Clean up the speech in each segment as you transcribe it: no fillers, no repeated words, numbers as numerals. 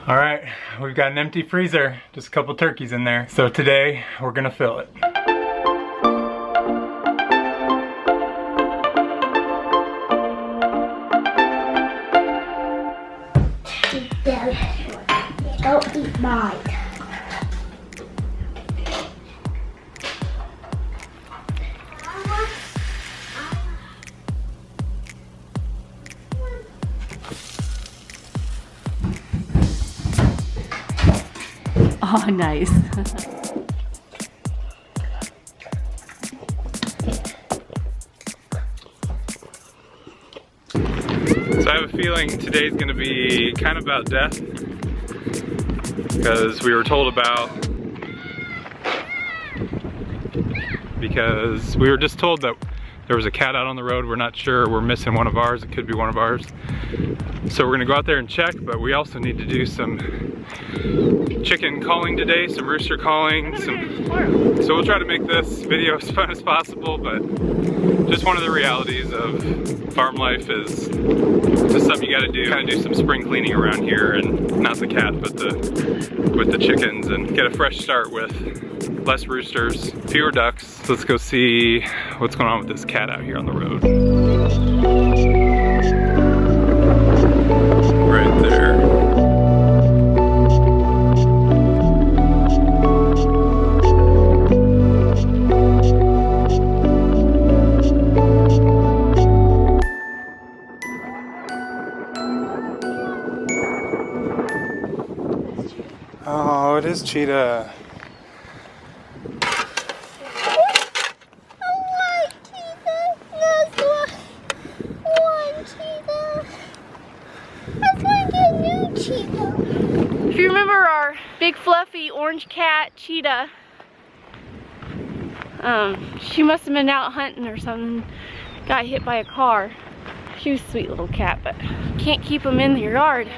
All right, we've got an empty freezer, just a couple turkeys in there. So today we're gonna fill it. Don't eat mine. Oh, nice. So I have a feeling today's gonna be kind of about death, because we were just told that there was a cat out on the road. We're not sure, we're missing one of ours. It could be one of ours. So we're gonna go out there and check, but we also need to do some chicken calling today, some rooster calling. So we'll try to make this video as fun as possible, but just one of the realities of farm life is just something you gotta do. Kind of do some spring cleaning around here, and not the cat, but with the chickens, and get a fresh start with less roosters, fewer ducks. So let's go see what's going on with this cat out here on the road. Right there. Oh, it is Cheetah. If you remember our big fluffy orange cat, Cheetah, she must have been out hunting or something, got hit by a car. She was a sweet little cat, but you can't keep them in your yard.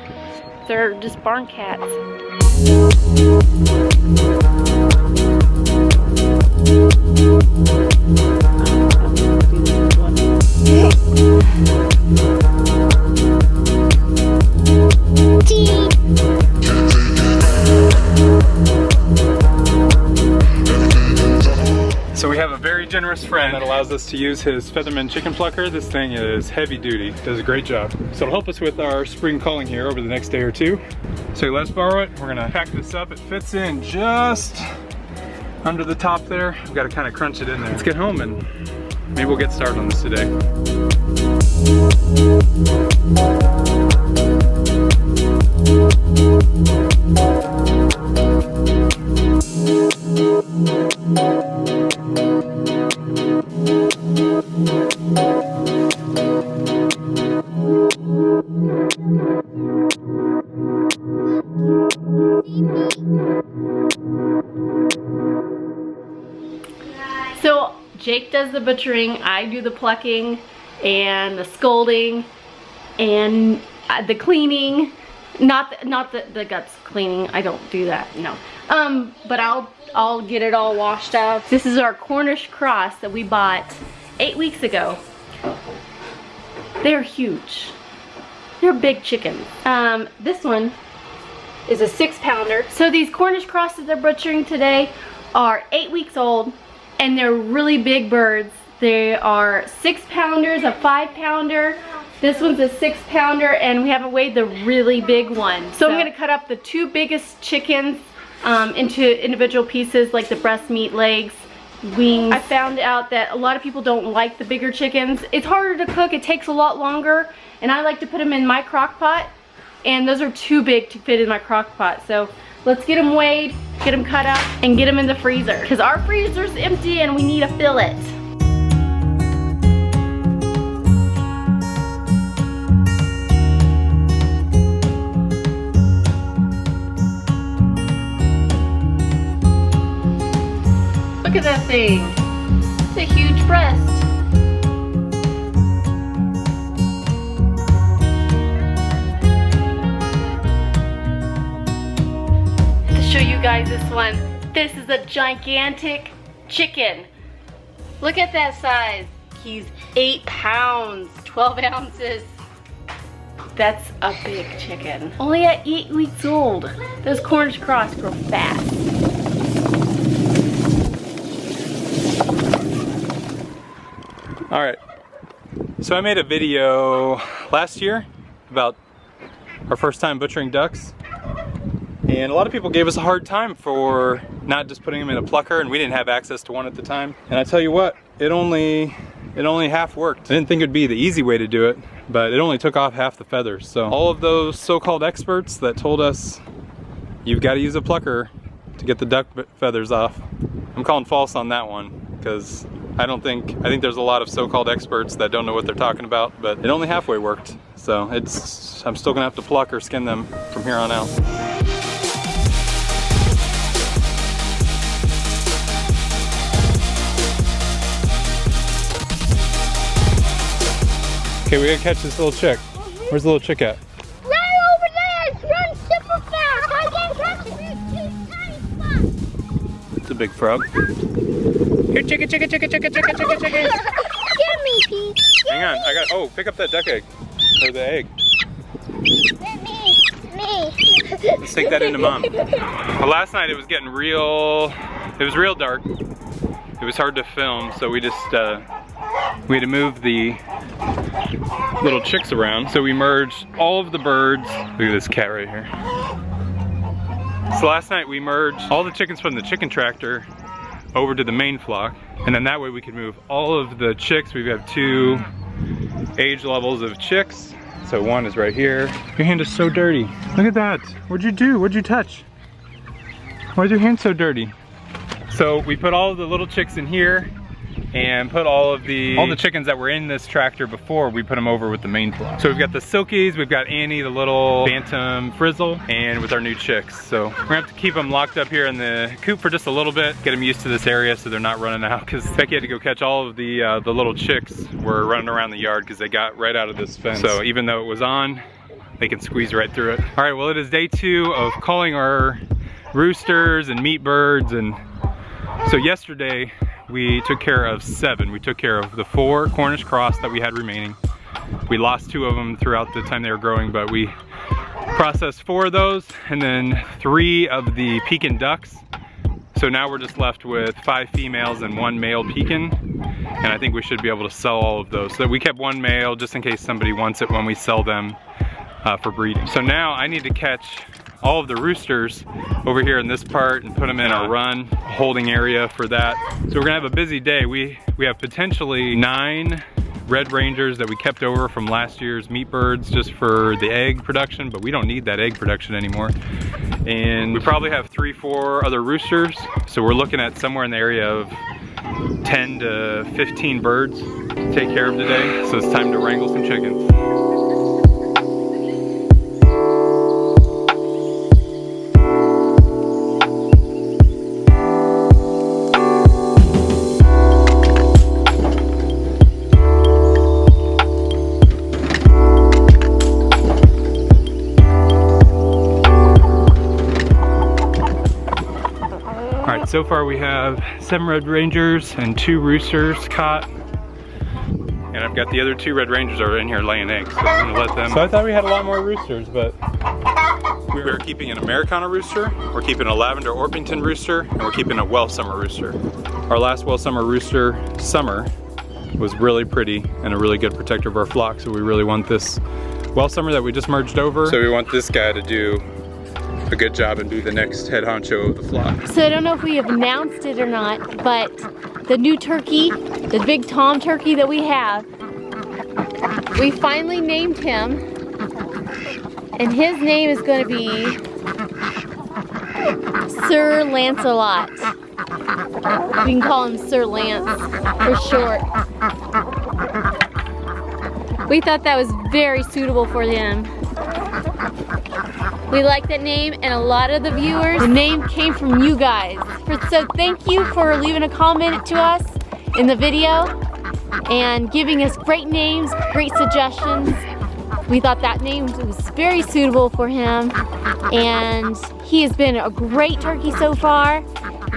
They're just barn cats. So we have a very generous friend that allows us to use his Featherman chicken plucker. This thing is heavy duty, does a great job. So it'll help us with our spring culling here over the next day or two. So let's borrow it. We're gonna pack this up. It fits in just under the top there. We've got to kind of crunch it in there. Let's get home and maybe we'll get started on this today. So Jake does the butchering, I do the plucking and the scolding and the cleaning. Not the guts cleaning. I don't do that. No. But I'll get it all washed out. This is our Cornish cross that we bought 8 weeks ago. They're huge. They're big chickens. This one is a 6-pounder. So these Cornish crosses they're butchering today are 8 weeks old, and they're really big birds. They are 6-pounders, a 5-pounder. This one's a 6-pounder, and we haven't weighed the really big one. So I'm gonna cut up the 2 biggest chickens into individual pieces, like the breast meat, legs, wings. I found out that a lot of people don't like the bigger chickens. It's harder to cook, it takes a lot longer, and I like to put them in my crock pot, and those are too big to fit in my crock pot. So let's get them weighed, get them cut up, and get them in the freezer, because our freezer's empty and we need to fill it. Look at that thing. It's a huge breast. To show you guys this one. This is a gigantic chicken. Look at that size. He's 8 pounds, 12 ounces. That's a big chicken. Only at 8 weeks old. Those Cornish cross grow fast. All right, so I made a video last year about our first time butchering ducks. And a lot of people gave us a hard time for not just putting them in a plucker, and we didn't have access to one at the time. And I tell you what, it only half worked. I didn't think it'd be the easy way to do it, but it only took off half the feathers. So all of those so-called experts that told us you've got to use a plucker to get the duck feathers off, I'm calling false on that one, because I think there's a lot of so-called experts that don't know what they're talking about, but it only halfway worked. So I'm still gonna have to pluck or skin them from here on out. Okay, we gotta catch this little chick. Where's the little chick at? Right over there! It's run super fast! I can't catch it! It's tiny spot! It's a big frog. Here, chicken, chicken, chicken, chicken, chicken, chicken, chicken. Give me, Pete! Hang on, oh, pick up that duck egg. Or the egg. Me! Let's take that into mom. Well, last night it was getting real dark. It was hard to film, so we just, we had to move the little chicks around. So we merged all of the birds. Look at this cat right here. So last night we merged all the chickens from the chicken tractor over to the main flock. And then that way we could move all of the chicks. We have 2 age levels of chicks. So one is right here. Your hand is so dirty. Look at that. What'd you do? What'd you touch? Why is your hand so dirty? So we put all of the little chicks in here and put all the chickens that were in this tractor before, we put them over with the main flock. So we've got the Silkies, we've got Annie, the little Bantam Frizzle, and with our new chicks. So we're gonna have to keep them locked up here in the coop for just a little bit, get them used to this area so they're not running out, because Becky had to go catch all of the little chicks were running around the yard because they got right out of this fence. So even though it was on, they can squeeze right through it. All right, well, it is day 2 of calling our roosters and meat birds. And so yesterday we took care of 7. We took care of the 4 Cornish cross that we had remaining. We lost 2 of them throughout the time they were growing, but we processed 4 of those, and then 3 of the Pekin ducks. So now we're just left with 5 females and 1 male Pekin, and I think we should be able to sell all of those. So we kept 1 male just in case somebody wants it when we sell them for breeding. So now I need to catch all of the roosters over here in this part and put them in a run holding area for that. So we're gonna have a busy day. We have potentially 9 red rangers that we kept over from last year's meat birds just for the egg production, but we don't need that egg production anymore. And we probably have 3-4 other roosters. So we're looking at somewhere in the area of 10 to 15 birds to take care of today. So it's time to wrangle some chickens. So far we have 7 red rangers and 2 roosters caught. And I've got the other 2 red rangers are in here laying eggs, so I'm gonna let them. So I thought we had a lot more roosters, but we're keeping an Americana rooster, we're keeping a Lavender Orpington rooster, and we're keeping a Welsh Summer rooster. Our last Welsh Summer rooster, Summer, was really pretty and a really good protector of our flock, so we really want this Welsh Summer that we just merged over. So we want this guy to do a good job and be the next head honcho of the flock. So I don't know if we have announced it or not, but the new turkey, the big Tom turkey that we have, we finally named him, and his name is going to be Sir Lancelot. We can call him Sir Lance for short. We thought that was very suitable for him. We like that name, and a lot of the viewers, the name came from you guys. So thank you for leaving a comment to us in the video and giving us great names, great suggestions. We thought that name was very suitable for him, and he has been a great turkey so far.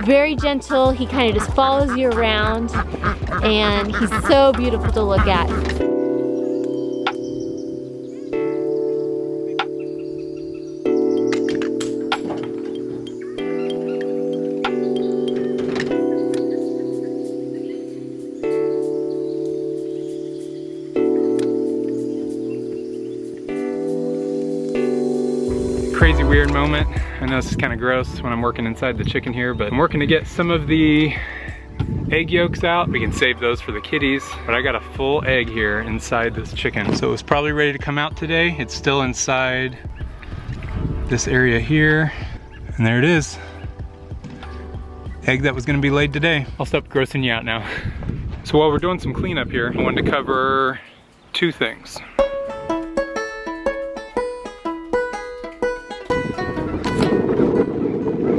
Very gentle, he kind of just follows you around, and he's so beautiful to look at. crazy weird moment. I know this is kind of gross when I'm working inside the chicken here, but I'm working to get some of the egg yolks out. We can save those for the kitties, but I got a full egg here inside this chicken. So it was probably ready to come out today. It's still inside this area here, and there it is. Egg that was gonna be laid today. I'll stop grossing you out now. So while we're doing some cleanup here, I wanted to cover two things.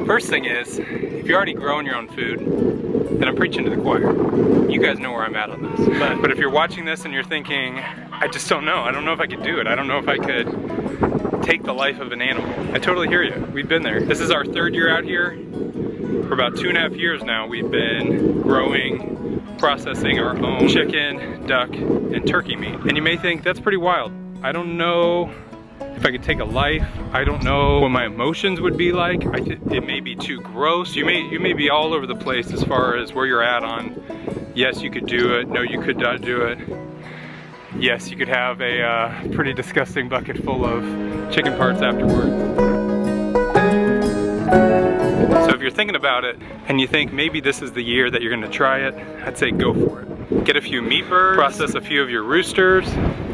First thing is, if you're already growing your own food, then I'm preaching to the choir. You guys know where I'm at on this. But if you're watching this and you're thinking, I just don't know. I don't know if I could do it. I don't know if I could take the life of an animal. I totally hear you. We've been there. This is our third year out here. For about 2.5 years now, we've been growing, processing our own chicken, duck, and turkey meat. And you may think, that's pretty wild. I don't know if I could take a life. I don't know what my emotions would be like. It may be too gross. You may be all over the place as far as where you're at on, yes, you could do it, no, you could not do it. Yes, you could have a pretty disgusting bucket full of chicken parts afterwards. So if you're thinking about it and you think maybe this is the year that you're gonna try it, I'd say go for it. Get a few meat birds, process a few of your roosters.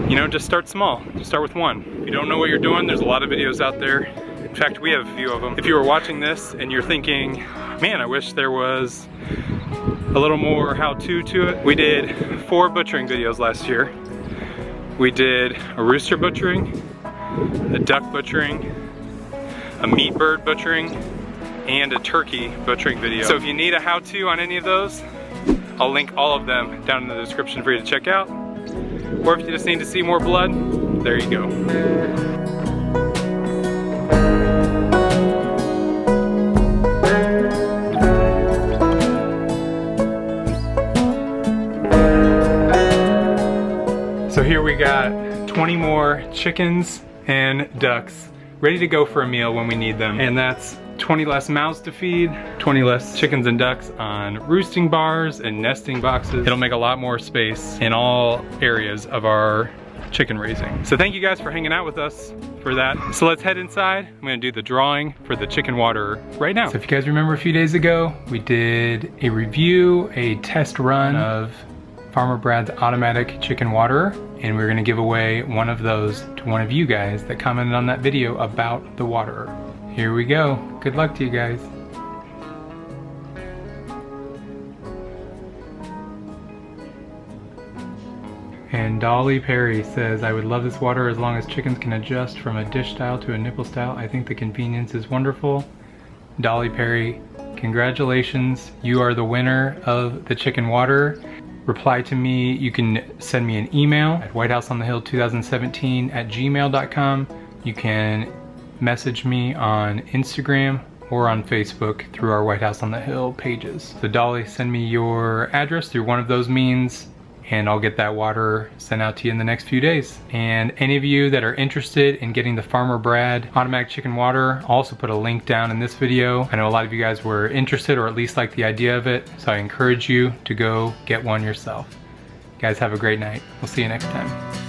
You know, just start small. Just start with one. If you don't know what you're doing, there's a lot of videos out there. In fact, we have a few of them. If you were watching this and you're thinking, man, I wish there was a little more how-to to it. We did 4 butchering videos last year. We did a rooster butchering, a duck butchering, a meat bird butchering, and a turkey butchering video. So if you need a how-to on any of those, I'll link all of them down in the description for you to check out. Or if you just need to see more blood, there you go. So here we got 20 more chickens and ducks ready to go for a meal when we need them. And that's 20 less mouths to feed, 20 less chickens and ducks on roosting bars and nesting boxes. It'll make a lot more space in all areas of our chicken raising. So thank you guys for hanging out with us for that. So let's head inside. I'm gonna do the drawing for the chicken water right now. So if you guys remember a few days ago, we did a review, a test run of Farmer Brad's automatic chicken waterer, and we're gonna give away one of those to one of you guys that commented on that video about the waterer. Here we go. Good luck to you guys. And Dolly Perry says, I would love this water as long as chickens can adjust from a dish style to a nipple style. I think the convenience is wonderful. Dolly Perry, congratulations. You are the winner of the chicken water. Reply to me. You can send me an email at whitehousonthehill2017@gmail.com. You can message me on Instagram or on Facebook through our White House on the Hill pages. So Dolly, send me your address through one of those means and I'll get that water sent out to you in the next few days. And any of you that are interested in getting the Farmer Brad automatic chicken water, I'll also put a link down in this video. I know a lot of you guys were interested or at least like the idea of it, so I encourage you to go get one yourself. Guys, have a great night. We'll see you next time.